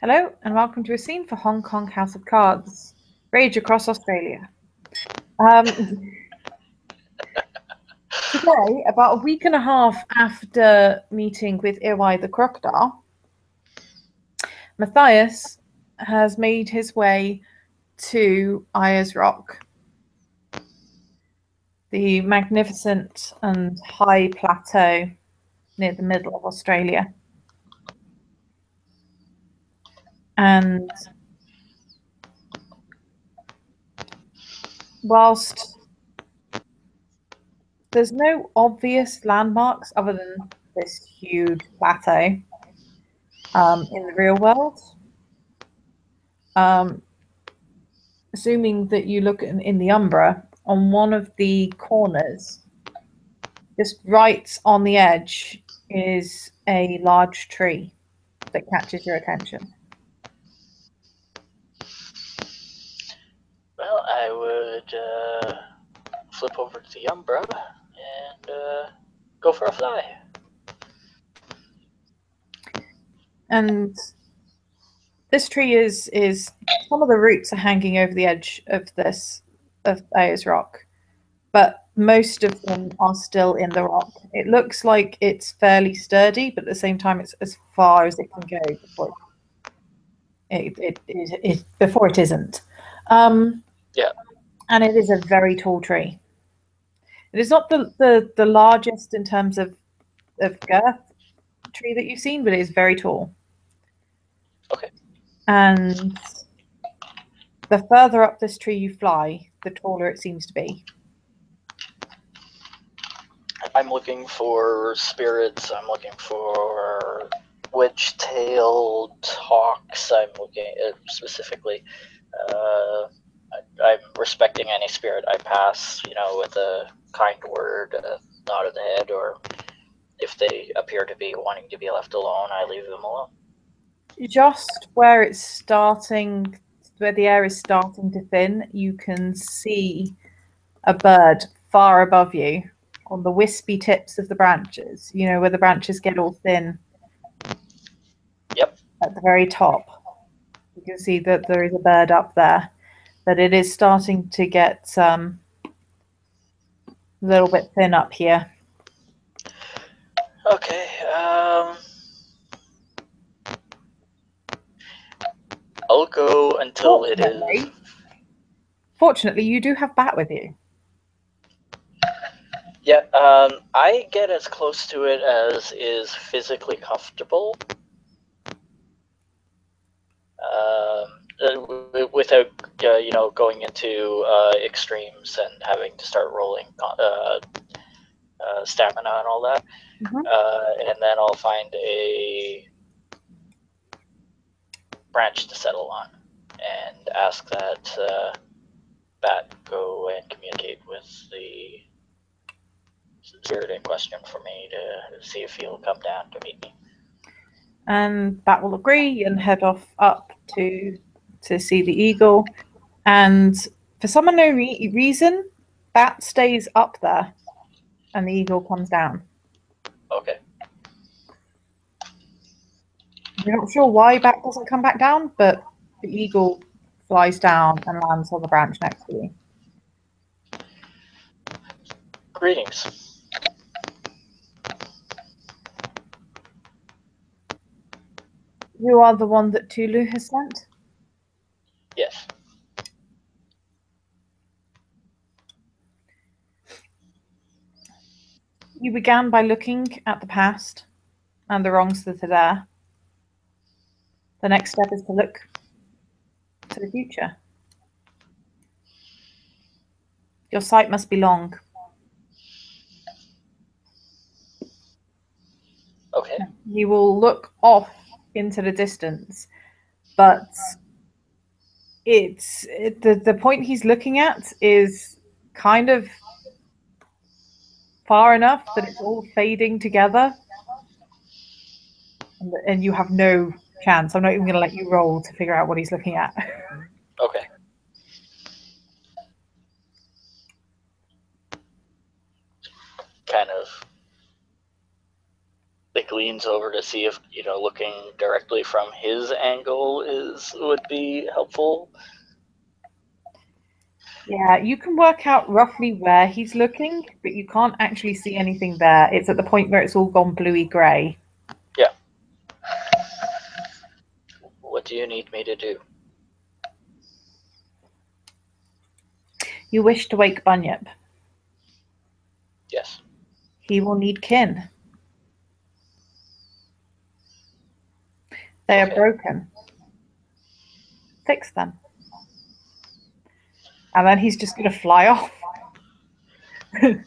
Hello and welcome to a scene for Hong Kong House of Cards, Rage across Australia. Today, about a week and a half after meeting with Iwai the crocodile, Matthieus has made his way to Ayers Rock, the magnificent and high plateau near the middle of Australia. And whilst there's no obvious landmarks other than this huge plateau in the real world, assuming that you look in the Umbra, on one of the corners, just right on the edge, is a large tree that catches your attention. Well, I would flip over to the Umbra and go for a fly. And this tree is some of the roots are hanging over the edge of Ayers Rock, but most of them are still in the rock. It looks like it's fairly sturdy, but at the same time, it's as far as it can go before it isn't. Yeah. And it is a very tall tree. It is not the largest in terms of girth tree that you've seen, but it is very tall. Okay. And the further up this tree you fly, the taller it seems to be. I'm looking for spirits. I'm looking for wedge-tailed hawks. I'm looking at specifically. I'm respecting any spirit I pass, with a kind word, a nod of the head, or if they appear to be wanting to be left alone, I leave them alone. Just where it's starting, where the air is starting to thin, you can see a bird far above you on the wispy tips of the branches, where the branches get all thin. Yep. At the very top, you can see that there is a bird up there, but it is starting to get a little bit thin up here. Okay. I'll go until it is. Fortunately, you do have Bat with you. Yeah, I get as close to it as is physically comfortable, without going into extremes and having to start rolling stamina and all that. And then I'll find a branch to settle on and ask that Bat go and communicate with the spirit in question for me to see if he'll come down to meet me. And Bat will agree and head off up to see the eagle. And for some unknown reason, Bat stays up there and the eagle comes down. Okay. You're not sure why Bat doesn't come back down, but the eagle flies down and lands on the branch next to you. Greetings. You are the one that Tulu has sent? Yes. You began by looking at the past and the wrongs that are there. The next step is to look to the future. Your sight must be long. Okay. You will look off into the distance, but the point he's looking at is kind of far enough that it's all fading together, and you have no chance. I'm not even going to let you roll to figure out what he's looking at. Okay. Kind of think like leans over to see if looking directly from his angle would be helpful. Yeah, you can work out roughly where he's looking, but you can't actually see anything there. It's at the point where it's all gone bluey grey. Yeah. What do you need me to do? You wish to wake Bunyip. Yes. He will need kin. They are broken. Fix them. And then he's just going to fly off. They are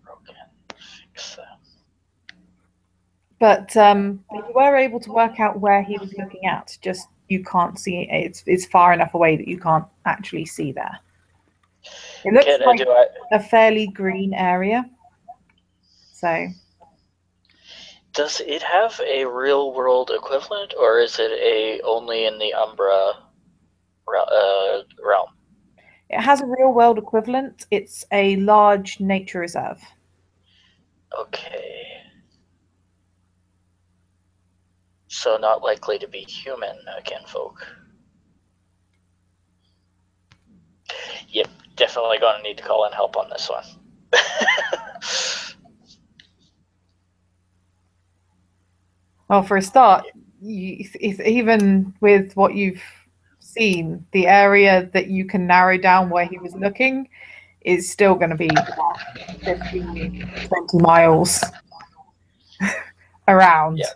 broken. Fix them. But you were able to work out where he was looking at. Just you can't see it. It's far enough away that you can't actually see there. It looks like a fairly green area. So, does it have a real world equivalent, or is it only in the Umbra realm? It has a real world equivalent. It's a large nature reserve. Okay. So not likely to be human kinfolk. Yep, definitely going to need to call in help on this one. Well, for a start, even with what you've seen, the area that you can narrow down where he was looking is still going to be 15, 20 miles around. Yeah.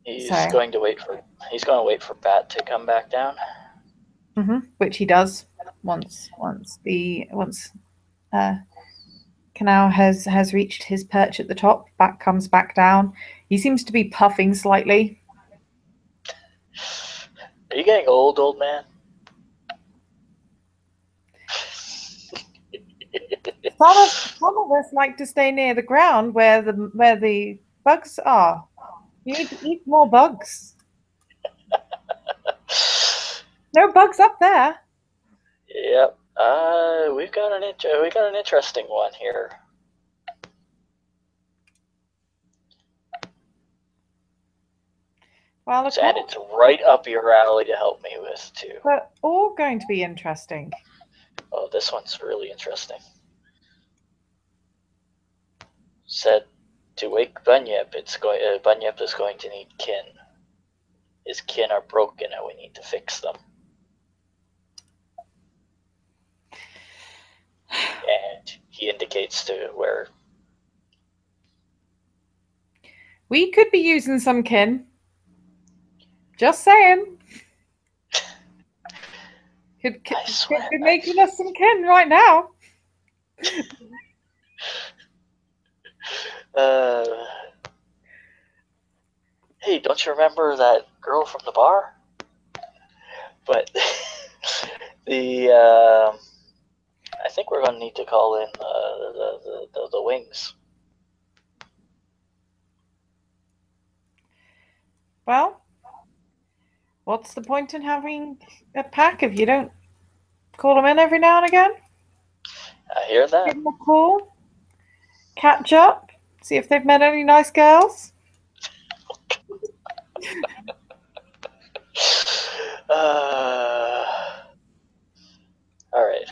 He's going to wait for Bat to come back down. Which he does once Kanau has reached his perch at the top. Bat comes back down. He seems to be puffing slightly. Are you getting old man? Some of us like to stay near the ground where the bugs are. You need to eat more bugs. No bugs up there. Yep. We've got an interesting one here. Well, and it's right up your alley to help me with too. They're all going to be interesting. Oh, this one's really interesting. Said to wake Bunyip, Bunyip is going to need kin. His kin are broken and we need to fix them. And he indicates to where. We could be using some kin. Just saying. Could be making us some kin right now. Hey, don't you remember that girl from the bar? But I think we're going to need to call in the wings. Well, what's the point in having a pack if you don't call them in every now and again? I hear that. Give them a call, catch up, see if they've met any nice girls. All right.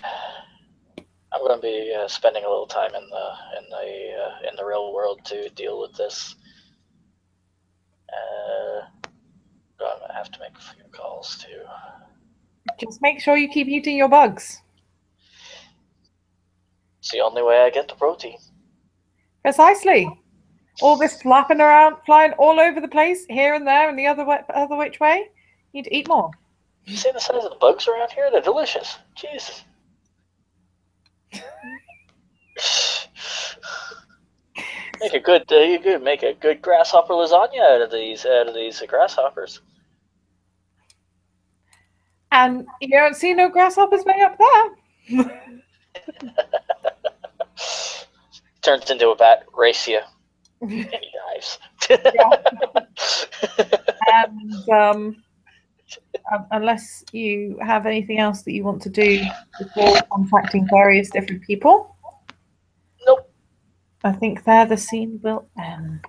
I'm going to be spending a little time in the real world to deal with this. I'm going to have to make a few calls too. Just make sure you keep eating your bugs. It's the only way I get the protein. Precisely. All this flapping around, flying all over the place, here and there, and the other which way. You need to eat more. You see the size of the bugs around here? They're delicious. Jesus. Make a good grasshopper lasagna out of these grasshoppers. And you don't see no grasshoppers way up there. Turns into a bat, race you, and he dives. And unless you have anything else that you want to do before contacting various different people. I think there the scene will end.